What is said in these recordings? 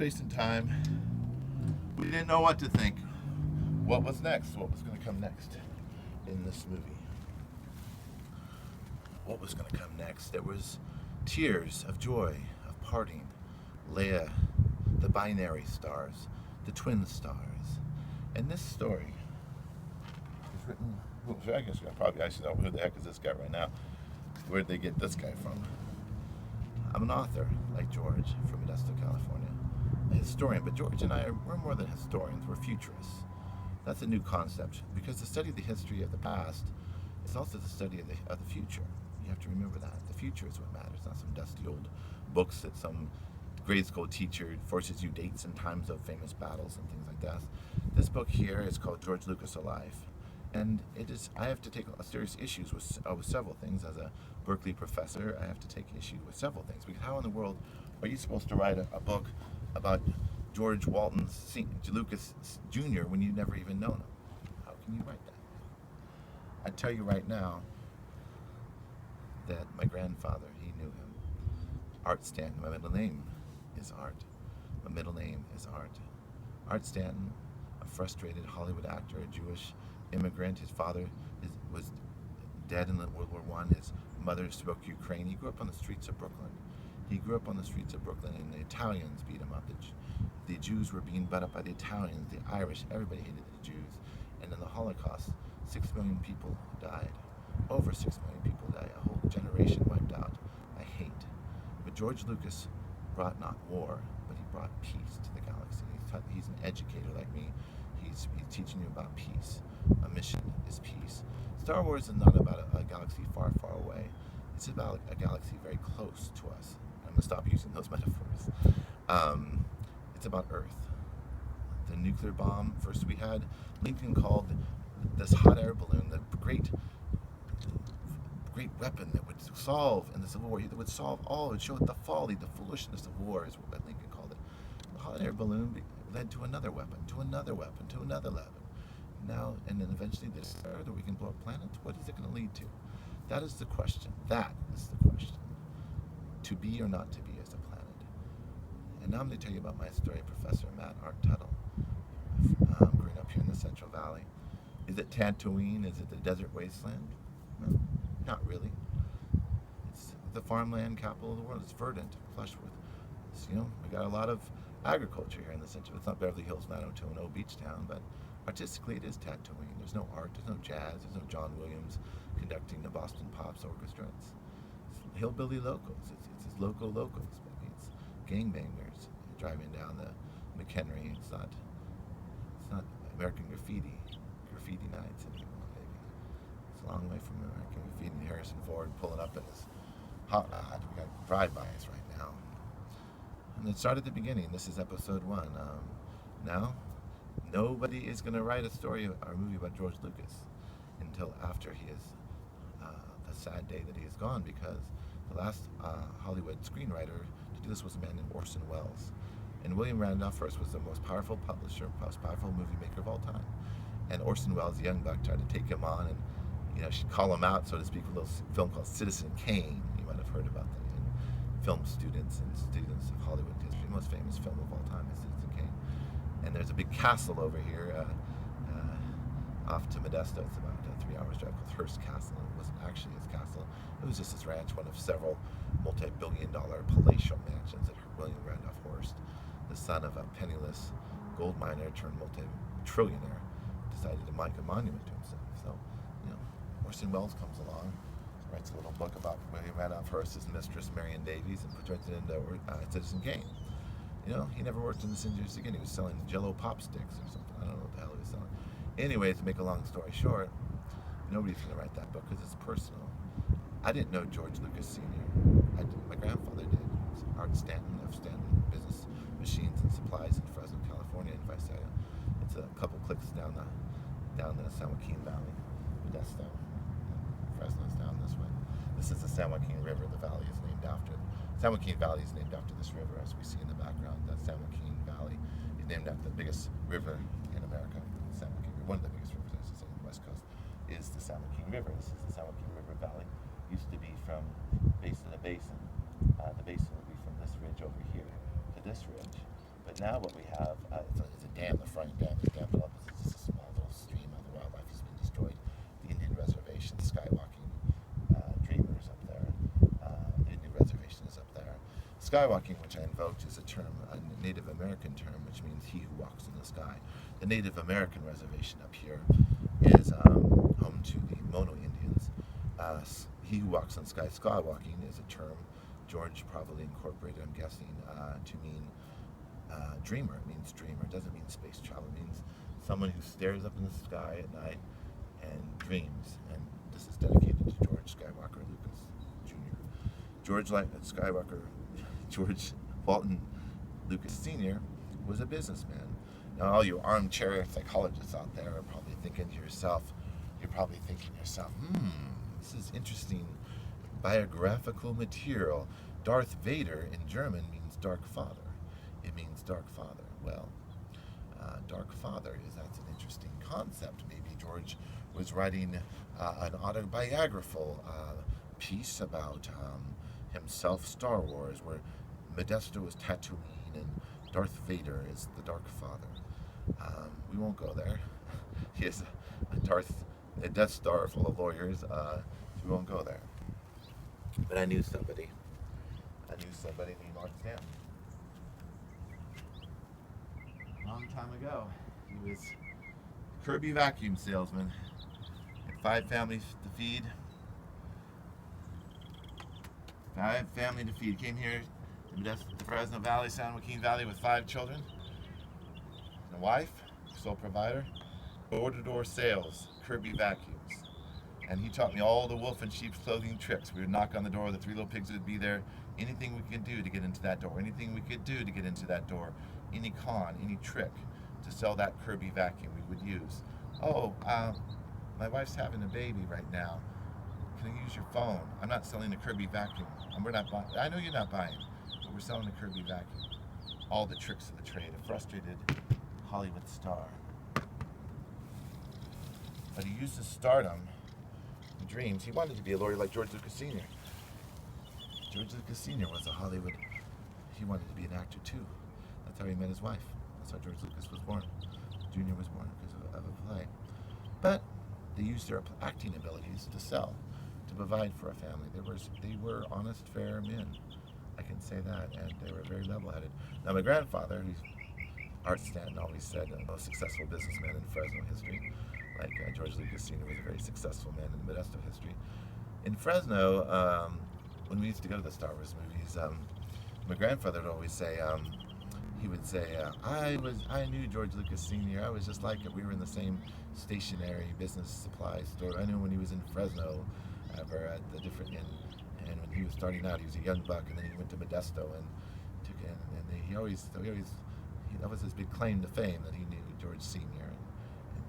space and time. We didn't know what to think. What was next? What was going to come next in this movie? What was going to come next? There was tears of joy, of parting. Leia, the binary stars, the twin stars. And this story is written, well, I guess I probably actually know who the heck is this guy right now. Where'd they get this guy from? I'm an author, like George, from Modesto, California. A historian, but George and I, we're more than historians, we're futurists. That's a new concept, because the study of the history of the past is also the study of the future. You have to remember that. The future is what matters, not some dusty old books that some grade school teacher forces you dates and times of famous battles and things like that. This book here is called George Lucas Alive. And I have to take serious issues with several things. As a Berkeley professor, I have to take issue with several things. Because how in the world are you supposed to write a book about George Walton Lucas Jr. when you've never even known him? How can you write that? I tell you right now that my grandfather, he knew him. Art Stanton, my middle name is Art. My middle name is Art. Art Stanton, a frustrated Hollywood actor, a Jewish immigrant. His father was dead in World War I. His mother spoke Ukraine. He grew up on the streets of Brooklyn. And the Italians beat him up. The Jews were being beat up by the Italians, the Irish. Everybody hated the Jews. And in the Holocaust, 6 million people died. Over 6 million people died. A whole generation wiped out by hate. But George Lucas brought not war, but he brought peace to the galaxy. He's an educator like me. He's teaching you about peace. A mission is peace. Star Wars is not about a galaxy far, far away. It's about a galaxy very close to us. I'm going to stop using those metaphors. It's about Earth. The nuclear bomb, first we had, Lincoln called this hot air balloon the great weapon that would solve in the Civil War, that would solve all, it would show the folly, the foolishness of war, is what Lincoln called it. The hot air balloon led to another weapon, to another weapon, to another weapon. Now, and then eventually this star that we can blow up planets, what is it going to lead to? That is the question. That is the question. To be or not to be as a planet. And now I'm going to tell you about my story, Professor Matt Art Tuttle. Growing up here in the Central Valley. Is it Tatooine? Is it the desert wasteland? No, not really. It's the farmland capital of the world. It's verdant, flush with, we got a lot of agriculture here in the Central. It's not Beverly Hills 90210 Beach Town, but artistically it is Tatooine. There's no art, there's no jazz, there's no John Williams conducting the Boston Pops Orchestra. It's hillbilly locals. It's local locals, baby. It's gangbangers driving down the McHenry. It's not American graffiti nights anymore, baby. It's a long way from American graffiti. Harrison Ford pulling up in his hot rod. We got drive-bys right now. And it started at the beginning. This is episode 1. Now, nobody is going to write a story or a movie about George Lucas until after he is the sad day that he is gone, because the last Hollywood screenwriter to do this was a man named Orson Welles. And William Randolph Hearst was the most powerful publisher, most powerful movie maker of all time. And Orson Welles, a young buck, tried to take him on and, she'd call him out, so to speak, with a little film called Citizen Kane. You might have heard about that in film students and students of Hollywood history. The most famous film of all time is Citizen Kane. And there's a big castle over here off to Modesto. It's about a 3 hours drive called Hearst Castle. It wasn't actually his castle. It was just his ranch, one of several multi-billion-dollar palatial mansions that William Randolph Hearst, the son of a penniless gold miner turned multi-trillionaire, decided to make a monument to himself. So, Orson Welles comes along, writes a little book about William Randolph Hearst's mistress, Marion Davies, and turns it into Citizen Kane. He never worked in this industry again. He was selling Jell-O pop sticks or something. I don't know what the hell he was selling. Anyways, to make a long story short, nobody's going to write that book because it's personal. I didn't know George Lucas Sr. My grandfather did. It's Art Stanton of Stanton Business Machines and Supplies in Fresno, California, in Visalia. It's a couple clicks down the San Joaquin Valley. Modesto. Fresno's down this way. This is the San Joaquin River. The valley is named after it. San Joaquin Valley is named after this river, as we see in the background. That San Joaquin Valley is named after the biggest river in America. San Joaquin River, one of the biggest rivers, I should say, on the West Coast, is the San Joaquin River. This is the San Joaquin River Valley. Used to be from basin to basin. The basin would be from this ridge over here to this ridge. But now what we have, it's a dam, the Frying Dam is dammed up. It's just a small little stream. All the wildlife has been destroyed. The Indian Reservation, skywalking, dreamers up there. The Indian Reservation is up there. Skywalking, which I invoked, is a term, a Native American term, which means he who walks in the sky. The Native American reservation up here is home to the Mono Indians. He who walks in the sky, skywalking, is a term George probably incorporated, I'm guessing, to mean dreamer. It means dreamer. It doesn't mean space travel. It means someone who stares up in the sky at night and dreams. And this is dedicated to George Skywalker Lucas Jr. George Walton Lucas Sr. was a businessman. Now, all you armchair psychologists out there are probably thinking to yourself, this is interesting biographical material. Darth Vader in German means dark father. It means dark father. Well, dark father that's an interesting concept. Maybe George was writing an autobiographical piece about himself, Star Wars, where Modesto is Tatooine and Darth Vader is the dark father. We won't go there. He is a Death Star full of lawyers. We won't go there. But I knew somebody named Mark Stamp. A long time ago, he was a Kirby vacuum salesman. Had 5 families to feed. 5 families to feed. Came here to the Fresno Valley, San Joaquin Valley with 5 children. And a wife, sole provider. Door-to-door sales, Kirby vacuums. And he taught me all the wolf in sheep's clothing tricks. We would knock on the door, the 3 little pigs would be there. Anything we could do to get into that door. Anything we could do to get into that door. Any con, any trick to sell that Kirby vacuum we would use. My wife's having a baby right now. Can I use your phone? I'm not selling a Kirby vacuum. We're not buying. I know you're not buying, but we're selling a Kirby vacuum. All the tricks of the trade. A frustrated Hollywood star. But he used his stardom and dreams. He wanted to be a lawyer like George Lucas Sr. George Lucas Sr. was a Hollywood. He wanted to be an actor too. That's how he met his wife. That's how George Lucas was born. Jr. was born because of a play. But they used their acting abilities to sell, to provide for a family. They were honest, fair men. I can say that, and they were very level-headed. Now, my grandfather, Art Stanton, always said the most successful businessman in Fresno history. Like George Lucas Sr. was a very successful man in Modesto history. In Fresno, when we used to go to the Star Wars movies, my grandfather would always say, I knew George Lucas Sr. I was just like it. We were in the same stationery business supply store. I knew when he was in Fresno, ever at the different inn, and when he was starting out, he was a young buck, and then he went to Modesto and took in, and he always that was his big claim to fame, that he knew George Sr.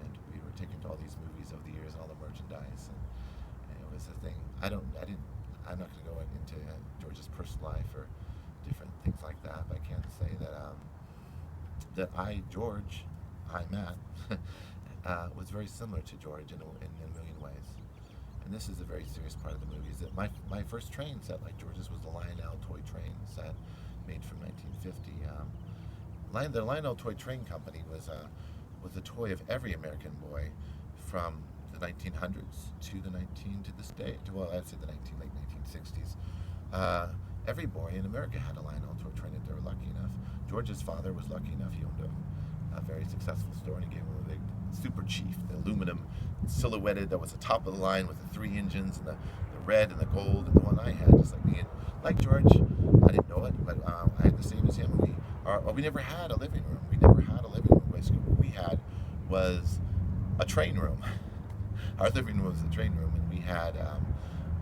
And we were taken to all these movies over the years and all the merchandise, and it was a thing. I'm not going to go into George's personal life or different things like that, but I can say that Matt, was very similar to George in a million ways. And this is a very serious part of the movie, is that my first train set like George's was the Lionel toy train set, made from 1950. The Lionel Toy Train Company was the toy of every American boy from the 1900s to this day. I'd say the late 1960s. Every boy in America had a Lionel toy train if they were lucky enough. George's father was lucky enough. He owned a very successful store, and he gave him a big Super Chief, the aluminum silhouetted that was the top of the line with the 3 engines and the red and the gold, and the one I had, just like me. And like George, I didn't know it, but I had the same as him. We never had a living room. Basically, what we had was a train room. Our living room was a train room, and we had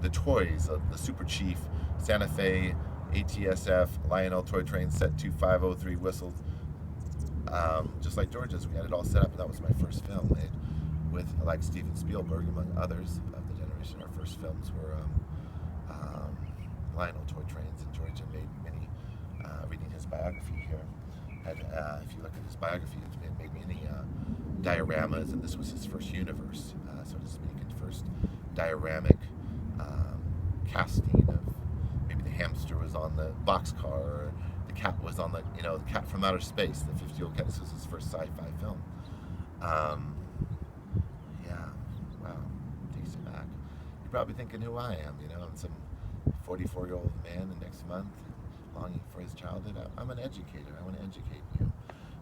the toys of the Super Chief, Santa Fe, ATSF, Lionel Toy Train Set 2503 whistles. Just like George's, we had it all set up, and that was my first film made with, like Steven Spielberg, among others of the generation. Our first films were Lionel Toy Trains, and George had made many, reading his biography here. If you look at his biography, he's made many dioramas, and this was his first universe, so to speak, and first dioramic casting of maybe the hamster was on the boxcar, or the cat was on the cat from outer space, the 50-year-old cat. This was his first sci-fi film. Yeah, wow, takes you back. You're probably thinking who I am. I'm some 44-year-old man, and next month longing for his childhood. I'm an educator. I want to educate you.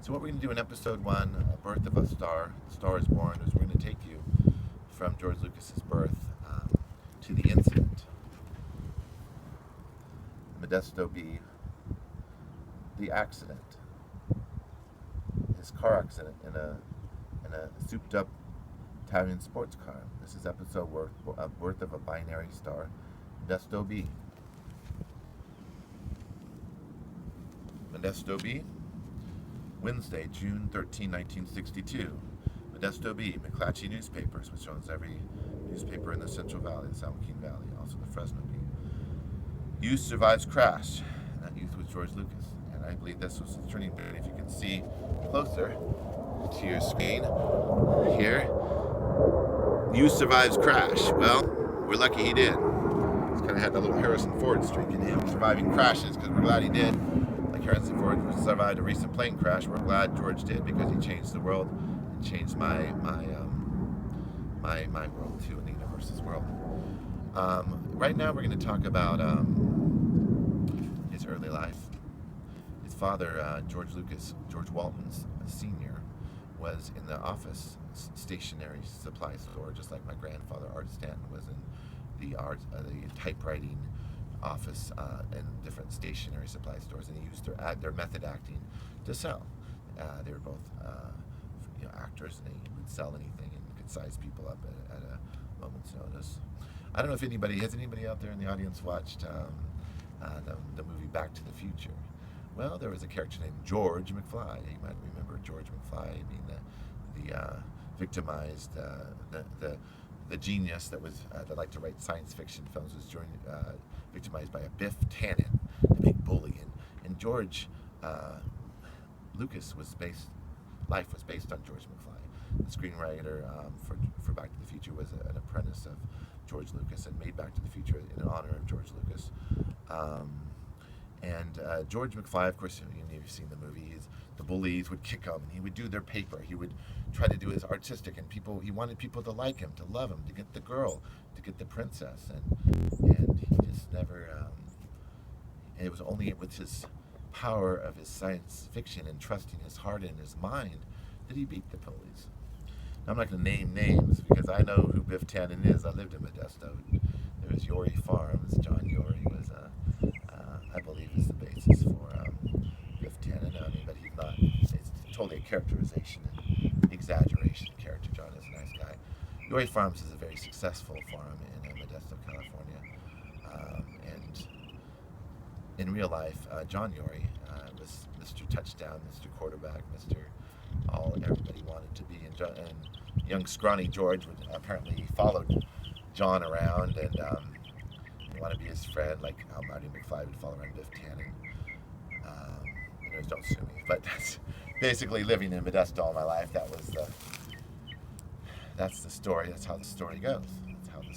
So what we're going to do in episode 1, A Birth of a Star, Star is Born, is we're going to take you from George Lucas's birth to the incident, Modesto B, the accident, his car accident in a souped-up Italian sports car. This is episode Birth of a Binary Star, Modesto B. Modesto B, Wednesday, June 13, 1962. Modesto B, McClatchy Newspapers, which owns every newspaper in the Central Valley, the San Joaquin Valley, also the Fresno Bee. Youth survives crash. And that youth was George Lucas. And I believe this was the turning point. If you can see closer to your screen here. Youth survives crash. Well, we're lucky he did. He's kind of had a little Harrison Ford streak in him, surviving crashes, because we're glad he did. Like Harrison Ford survived a recent plane crash. We're glad George did, because he changed the world and changed my world too, and the universe's world. Right now, we're going to talk about his early life. His father, George Lucas, George Walton's senior, was in the office stationery supply store, just like my grandfather, Art Stanton, was in the typewriting office and different stationery supply stores, and he used their method acting to sell. They were both actors, and they would sell anything and could size people up at a moment's notice. I don't know if anybody out there in the audience watched the movie Back to the Future. Well, there was a character named George McFly. You might remember George McFly being the victimized, the genius that liked to write science fiction films, was victimized by a Biff Tannen, the big bully. And George Lucas life was based on George McFly. The screenwriter for Back to the Future was an apprentice of George Lucas, and made Back to the Future in honor of George Lucas. George McFly, of course, you've seen the movie. The bullies would kick him, and he would do their paper. He would try to do his artistic, and he wanted people to like him, to love him, to get the girl, to get the princess, and he just never. And it was only with his power of his science fiction and trusting his heart and his mind that he beat the bullies. Now, I'm not going to name names, because I know who Biff Tannen is. I lived in Modesto. There was Yory Farms. John Yory was, I believe, is the basis for Biff Tannen. But he's not. It's totally a characterization and exaggeration. Character. John is a nice guy. Yory Farms is a very successful farm in Modesto, California. And in real life, John Yory was Mr. Touchdown, Mr. Quarterback, Mr. All everybody wanted to be. And young scrawny George apparently followed John around and wanted to be his friend, like how Marty McFly would follow around Biff Tannen. Don't sue me, but that's basically living in Modesto all my life. That's the story. That's how the story goes. That's how it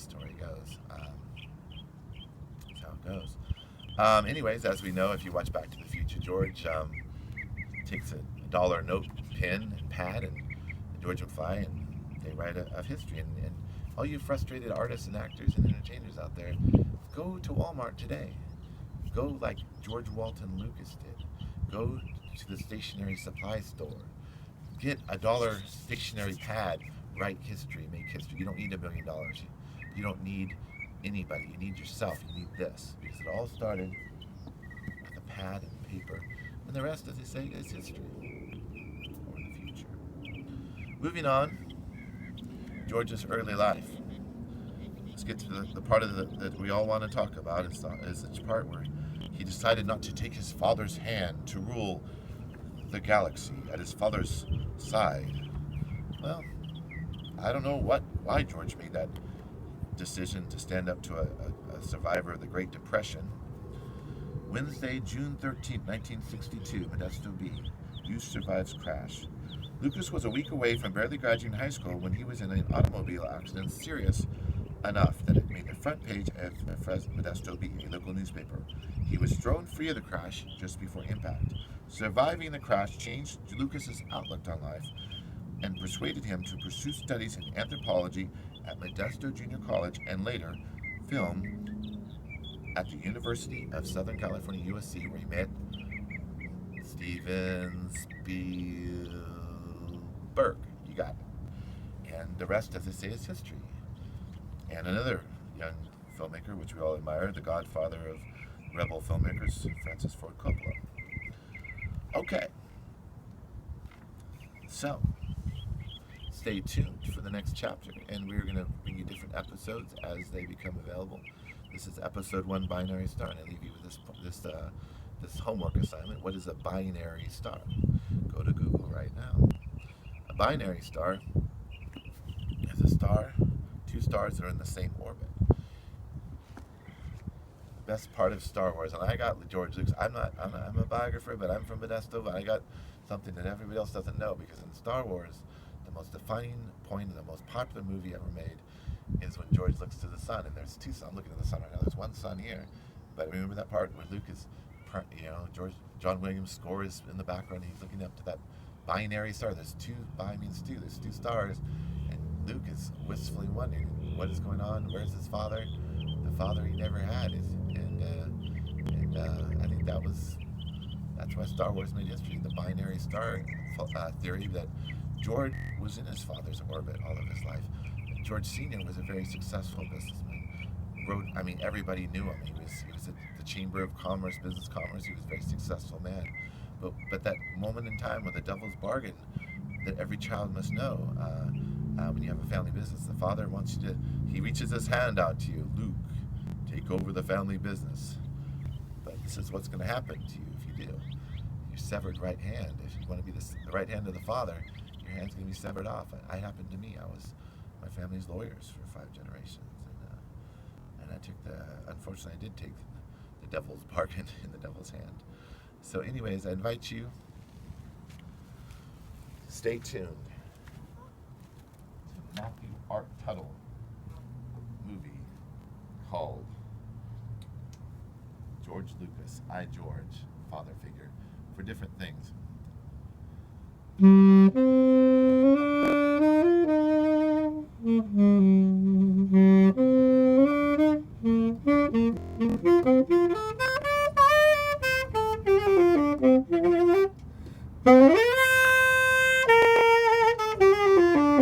goes. Anyways, as we know, if you watch Back to the Future, George takes a $1 note pen and pad and George McFly, and they write of history. And all you frustrated artists and actors and entertainers out there, go to Walmart today. Go like George Walton Lucas did. Go to the stationery supply store. Get a $1 stationery pad. Write history. Make history. You don't need $1 million. You don't need anybody. You need yourself. You need this. Because it all started with a pad and paper. And the rest, as they say, is history. Or the future. Moving on. George's early life. Let's get to the part of that we all want to talk about. Is the part where he decided not to take his father's hand to rule the galaxy at his father's side. Well, I don't know why George made that decision to stand up to a survivor of the Great Depression. Wednesday, June 13, 1962, Modesto B. Youth survives crash. Lucas was a week away from barely graduating high school when he was in an automobile accident, serious enough that it made the front page of Modesto, a local newspaper. He was thrown free of the crash just before impact. Surviving the crash changed Lucas's outlook on life and persuaded him to pursue studies in anthropology at Modesto Junior College and later film at the University of Southern California, USC, where he met Steven Spielberg. You got it. And the rest, as they say, is history. And another young filmmaker, which we all admire, the godfather of rebel filmmakers, Francis Ford Coppola. Okay. So, stay tuned for the next chapter, and we're going to bring you different episodes as they become available. This is episode 1, Binary Star, and I leave you with this homework assignment. What is a binary star? Go to Google right now. A binary star is a star, two stars that are in the same orbit. Best part of Star Wars, and I got George Lucas. I'm a biographer, but I'm from Modesto, but I got something that everybody else doesn't know, because in Star Wars, the most defining point of the most popular movie ever made is when George looks to the sun, and there's two suns. I'm looking at the sun right now. There's one sun here, but remember that part where Luke is, John Williams' score is in the background. And he's looking up to that binary star. There's two. Bi means two. There's two stars, and Luke is wistfully wondering what is going on. Where's his father? The father he never had. I think that's why Star Wars made history. The binary star theory, that George was in his father's orbit all of his life. George Sr. was a very successful businessman. Everybody knew him. He was at the Chamber of Commerce, Business Commerce. He was a very successful man. But that moment in time with the devil's bargain that every child must know, when you have a family business, the father wants you to, he reaches his hand out to you. Luke, take over the family business. But this is what's going to happen to you if you do. Your severed right hand, if you want to be the right hand of the father, your hand's going to be severed off. It happened to me. My family's lawyers for 5 generations. And unfortunately I did take the devil's bargain in the devil's hand. So anyways, I invite you, stay tuned to Matthew Art Tuttle movie called George Lucas, I, George, father figure, for different things.